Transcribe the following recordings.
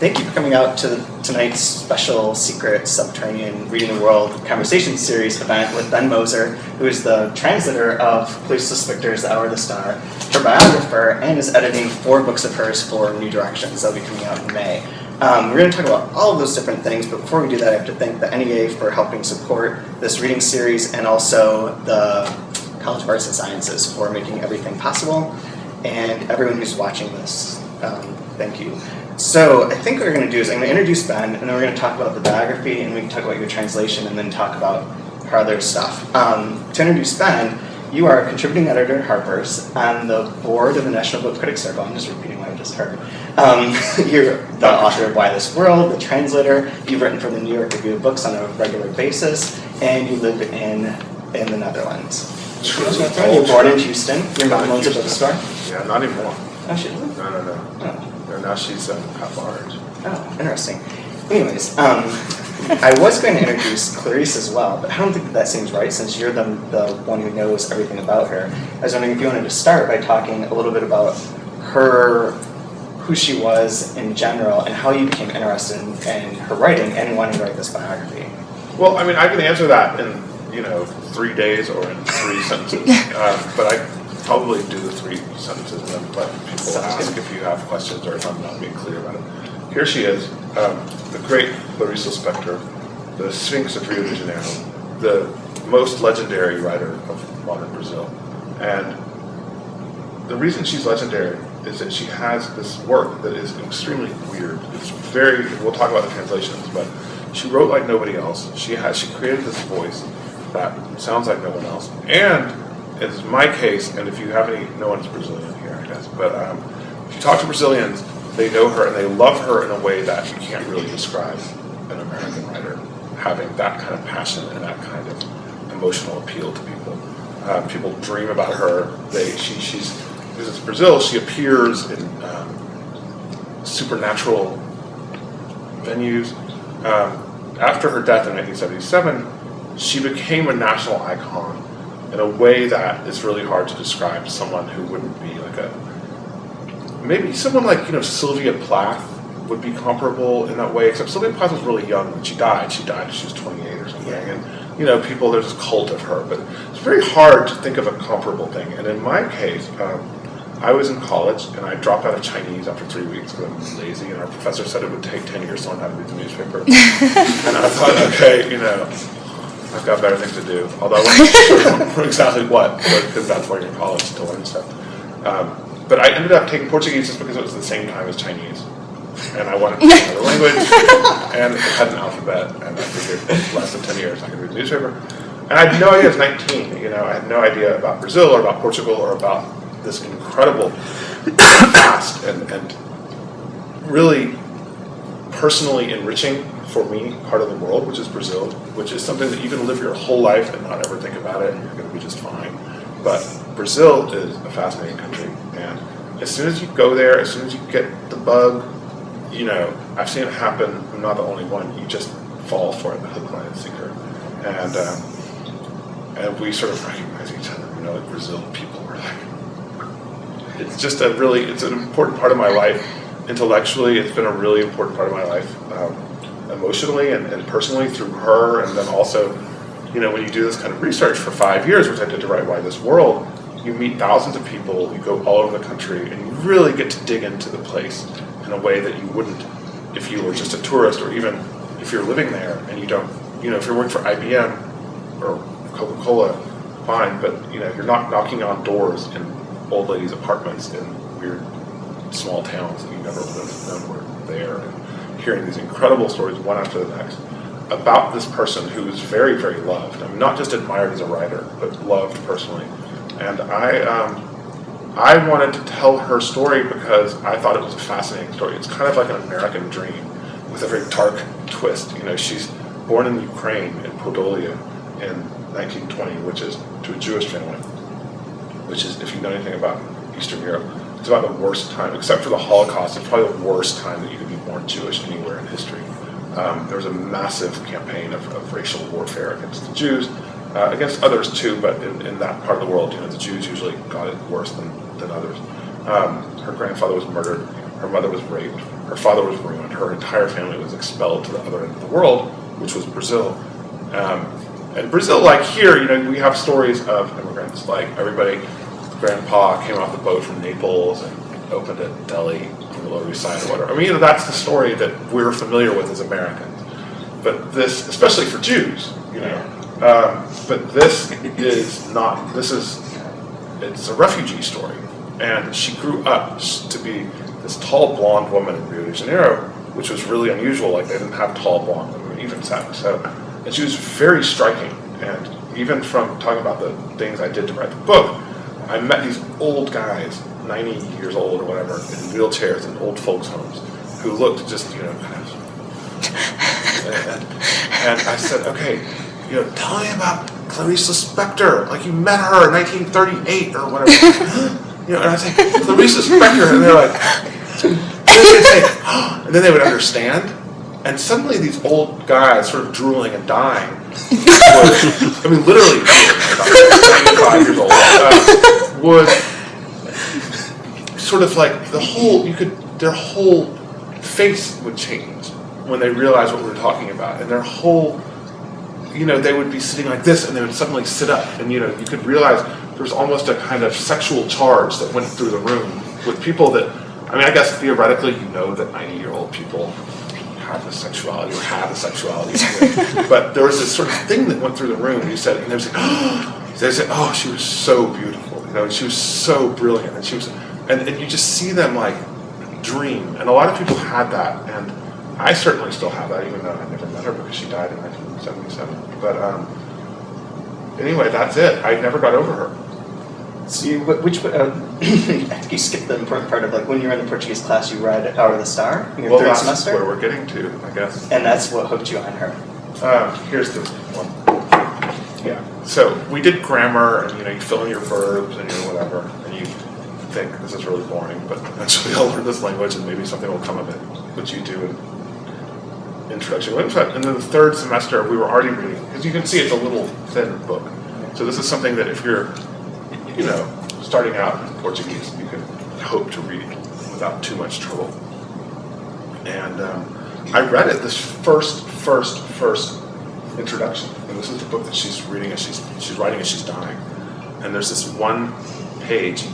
thank you for coming out to tonight's special secret subterranean Reading the World conversation series event with Ben Moser, who is the translator of Clarice Lispector's The Hour of the Star, her biographer, and is editing 4 books of hers for New Directions that will be coming out in May. We're going to talk about all of those different things, but before we do that, I have to thank the NEA for helping support this reading series, and also the College of Arts and Sciences for making everything possible, and everyone who's watching this. Thank you. So I think what we're going to do is I'm going to introduce Ben, and then we're going to talk about the biography, and we can talk about your translation, and then talk about her other stuff. To introduce Ben, you are a contributing editor at Harper's, on the board of the National Book Critics Circle. I'm just repeating what I just heard. You're the author of Why This World, the translator. You've written for the New York Review of Books on a regular basis, and you live in the Netherlands. You were born in Houston. Your mom owns a bookstore? Yeah, not anymore. Oh, she doesn't? No. Oh. Now she's at large. Oh, interesting. Anyways, I was going to introduce Clarice as well, but I don't think that seems right since you're the one who knows everything about her. I was wondering if you wanted to start by talking a little bit about her, who she was in general, and how you became interested in her writing and wanting to write this biography. Well, I mean, I can answer that in 3 days or in 3 sentences, but I probably do the 3 sentences and then let people ask if you have questions or if I'm not being clear about it. Here she is, the great Clarice Lispector, the Sphinx of Rio de Janeiro, the most legendary writer of modern Brazil. And the reason she's legendary is that she has this work that is extremely weird. It's we'll talk about the translations, but she wrote like nobody else. She created this voice that sounds like no one else. And it's my case, and if you have no one's Brazilian here, I guess, but if you talk to Brazilians, they know her and they love her in a way that you can't really describe an American writer having that kind of passion and that kind of emotional appeal to people. People dream about her. Because it's Brazil, she appears in supernatural venues. After her death in 1977, she became a national icon in a way that is really hard to describe. Someone who wouldn't be maybe someone like Sylvia Plath would be comparable in that way, except Sylvia Plath was really young when she died. She died when she was 28 or something, and people, there's this cult of her, but it's very hard to think of a comparable thing. And in my case, I was in college and I dropped out of Chinese after 3 weeks because I'm lazy, and our professor said it would take 10 years to learn how to read the newspaper. And I thought, okay, I've got better things to do, although I wasn't sure exactly what, because that's why you're in college to learn stuff. But I ended up taking Portuguese just because it was the same time as Chinese, and I wanted to learn another language, and it had an alphabet, and I figured in less than 10 years I could read the newspaper. And I had no idea I was 19, I had no idea about Brazil or about Portugal or about this incredible past and really personally enriching for me part of the world, which is Brazil, which is something that you can live your whole life and not ever think about it, and you're going to be just fine. But Brazil is a fascinating country, and as soon as you go there, as soon as you get the bug, I've seen it happen. I'm not the only one. You just fall for it, the hook, line, and sinker, and we sort of recognize each other. Like Brazil people are like, it's just it's an important part of my life. Intellectually, it's been a really important part of my life. Emotionally and personally through her, and then also, when you do this kind of research for 5 years, which I did to write Why This World, you meet thousands of people, you go all over the country, and you really get to dig into the place in a way that you wouldn't if you were just a tourist, or even if you're living there and you don't, if you're working for IBM or Coca-Cola, fine, but you're not knocking on doors in old ladies' apartments in weird small towns that you never would have known were there, and hearing these incredible stories one after the next about this person who is very, very loved. I mean, not just admired as a writer, but loved personally. And I wanted to tell her story because I thought it was a fascinating story. It's kind of like an American dream with a very dark twist. She's born in Ukraine, in Podolia, in 1920, which is to a Jewish family, which is, if you know anything about Eastern Europe, it's about the worst time, except for the Holocaust, it's probably the worst time that you could be born Jewish anywhere in history. There was a massive campaign of racial warfare against the Jews, against others too, but in that part of the world, the Jews usually got it worse than others. Her grandfather was murdered. Her mother was raped. Her father was ruined. Her entire family was expelled to the other end of the world, which was Brazil. And Brazil, like here, we have stories of immigrants. Like everybody, grandpa came off the boat from Naples and opened a deli on the Lower East Side or whatever. I mean, that's the story that we're familiar with as Americans. But this, especially for Jews, but this is not. It's a refugee story, and she grew up to be this tall blonde woman in Rio de Janeiro, which was really unusual. Like they didn't have tall blonde women, even sex. And she was very striking. And even from talking about the things I did to write the book, I met these old guys, 90 years old or whatever, in wheelchairs in old folks' homes, who looked just, kind of. And I said, okay, tell me about Clarice Lispector. Like you met her in 1938 or whatever. And I say, Clarice Lispector, and they're like, and then they would understand. And suddenly these old guys sort of drooling and dying literally about 95 years old, would sort of like their whole face would change when they realized what we were talking about. And their whole, they would be sitting like this and they would suddenly sit up. And, you could realize there was almost a kind of sexual charge that went through the room with people that, I guess theoretically, that 90-year-old people have a sexuality or have a sexuality, but there was this sort of thing that went through the room. And you said, and they said, oh, she was so beautiful, and she was so brilliant, and she was, and you just see them like dream. And a lot of people had that, and I certainly still have that, even though I never met her because she died in 1977. But anyway, that's it. I never got over her. So I think you skipped the important part of like when you were in the Portuguese class, you read Hour of the Star in your third semester. That's where we're getting to, I guess. And that's what hooked you on her. Here's this one. Yeah. So we did grammar, and you fill in your verbs and your whatever, and you think this is really boring, but eventually I'll learn this language, and maybe something will come of it, which you do in introduction. And then the third semester, we were already reading, because you can see it's a little thin book. So this is something that if you're starting out in Portuguese, you can hope to read without too much trouble. And I read it, this first introduction. And this is the book that she's reading as she's writing as she's dying. And there's this one-page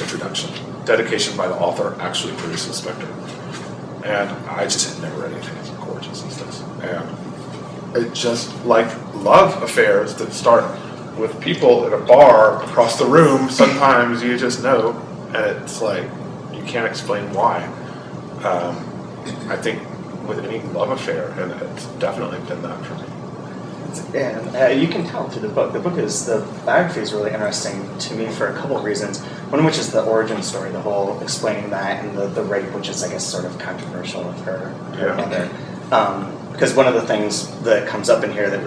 introduction, dedication by the author, actually Clarice Lispector. And I just had never read anything as gorgeous as this. And it just like love affairs that start with people at a bar across the room, sometimes you just know, and it's like you can't explain why. I think with any love affair, and it's definitely been that for me. And you can tell through the book. The biography is really interesting to me for a couple of reasons. One of which is the origin story, the whole explaining that, and the rape, which is, I guess, sort of controversial with her mother. Because one of the things that comes up in here that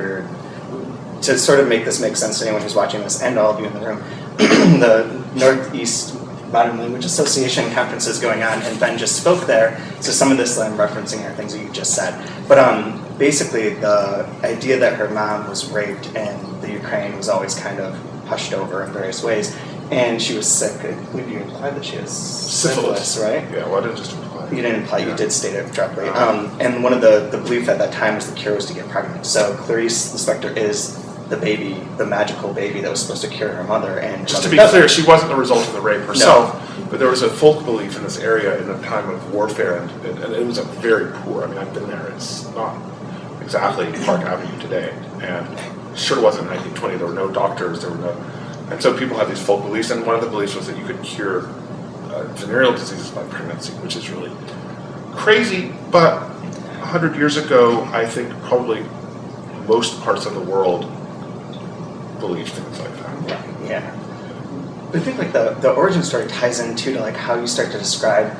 to sort of make this make sense to anyone who's watching this, and all of you in the room, the Northeast Modern Language Association conference is going on, and Ben just spoke there, so some of this I'm referencing are things that you just said. But basically the idea that her mom was raped and the Ukraine was always kind of hushed over in various ways, and she was sick. I believe you implied that she has syphilis, right? Yeah, well I didn't just imply. You didn't imply, you did state it directly. And one of the belief at that time was the cure was to get pregnant. So Clarice Lispector is the baby, the magical baby that was supposed to cure her mother. And just to be clear, she wasn't the result of the rape herself, but there was a folk belief in this area in a time of warfare, and it was a very poor. I've been there. It's not exactly Park Avenue today, and sure wasn't 1920. There were no doctors. And so people had these folk beliefs, and one of the beliefs was that you could cure venereal diseases by pregnancy, which is really crazy. But 100 years ago, I think probably most parts of the world believe things like that. Yeah. I think like the origin story ties into to like how you start to describe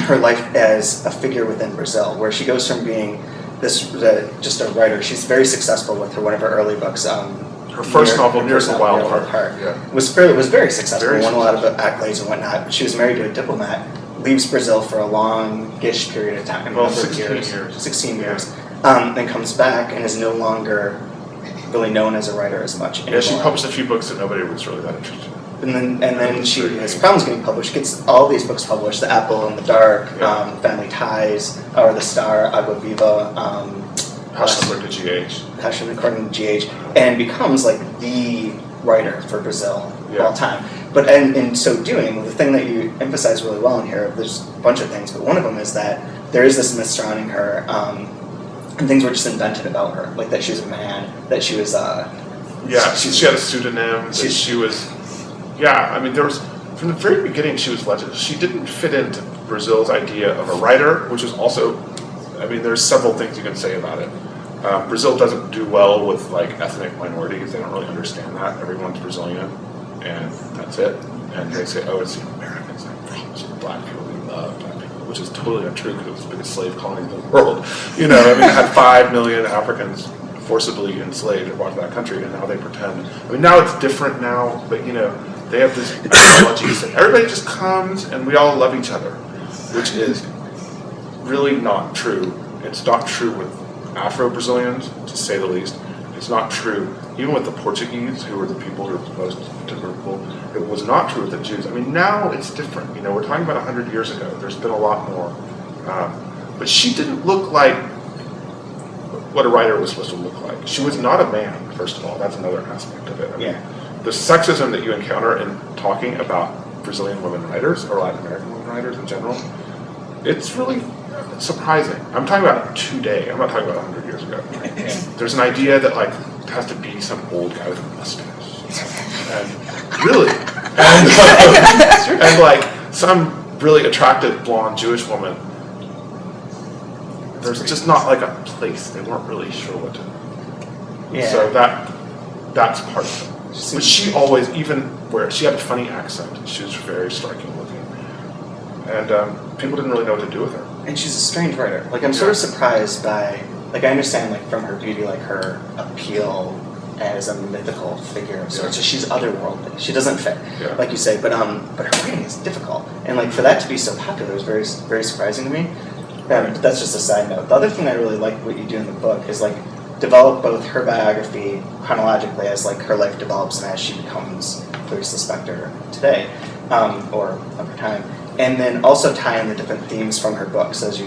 her life as a figure within Brazil, where she goes from being just a writer. She's very successful with one of her early books. Her first novel, Nearest the Wild Heart, was very successful. Won a lot of accolades and whatnot. She was married to a diplomat, leaves Brazil for a longish period of time, 16 years, then comes back and is no longer really known as a writer as much anymore. Yeah, she published a few books that nobody was really that interested in. and then she has problems getting published. Gets all these books published: The Apple in the Dark, Family Ties, or The Star, Agua Viva. Passion according to GH. Passion according to GH, and becomes like the writer for Brazil of all time. But in so doing, the thing that you emphasize really well in here, there's a bunch of things, but one of them is that there is this myth surrounding her, and things were just invented about her, like that she was a man, that she was she had a pseudonym. That she was, I mean, there was from the very beginning she was legend. She didn't fit into Brazil's idea of a writer, which is also, I mean, there's several things you can say about it. Brazil doesn't do well with like ethnic minorities. They don't really understand that. Everyone's Brazilian, and that's it. And they say, oh, it's the Americans. It's black people. We love black people, which is totally untrue because it was the biggest slave colony in the world. You know, I mean, it had 5 million Africans forcibly enslaved and brought to that country, and now they pretend. I mean, now it's different now, but you know, they have this ideology that everybody just comes and we all love each other, which is really not true. It's not true with Afro-Brazilians, to say the least. It's not true even with the Portuguese, who were the people who were most typical. It was not true with the Jews. I mean, now it's different. You know, we're talking about 100 years ago. There's been a lot more. But she didn't look like what a writer was supposed to look like. She was not a man, first of all. That's another aspect of it. I mean, the sexism that you encounter in talking about Brazilian women writers, or Latin American women writers in general, it's really surprising. I'm talking about today. I'm not talking about 100 years ago. There's an idea that like it has to be some old guy with a mustache, and really, and like some really attractive blonde Jewish woman. There's just not like a place. They weren't really sure what to. Yeah. So that's part of it. But she always, even where she had a funny accent, she was very striking looking, and people didn't really know what to do with her. And she's a strange writer. Like, I'm sort of surprised by, like, I understand, like, from her beauty, like, her appeal as a mythical figure of sorts. So she's otherworldly. She doesn't fit, like you say. But her writing is difficult, and like for that to be so popular is very, very surprising to me. But that's just a side note. The other thing I really like what you do in the book is like develop both her biography chronologically as like her life develops and as she becomes Clarice Lispector today, or over time. And then also tie in the different themes from her books as you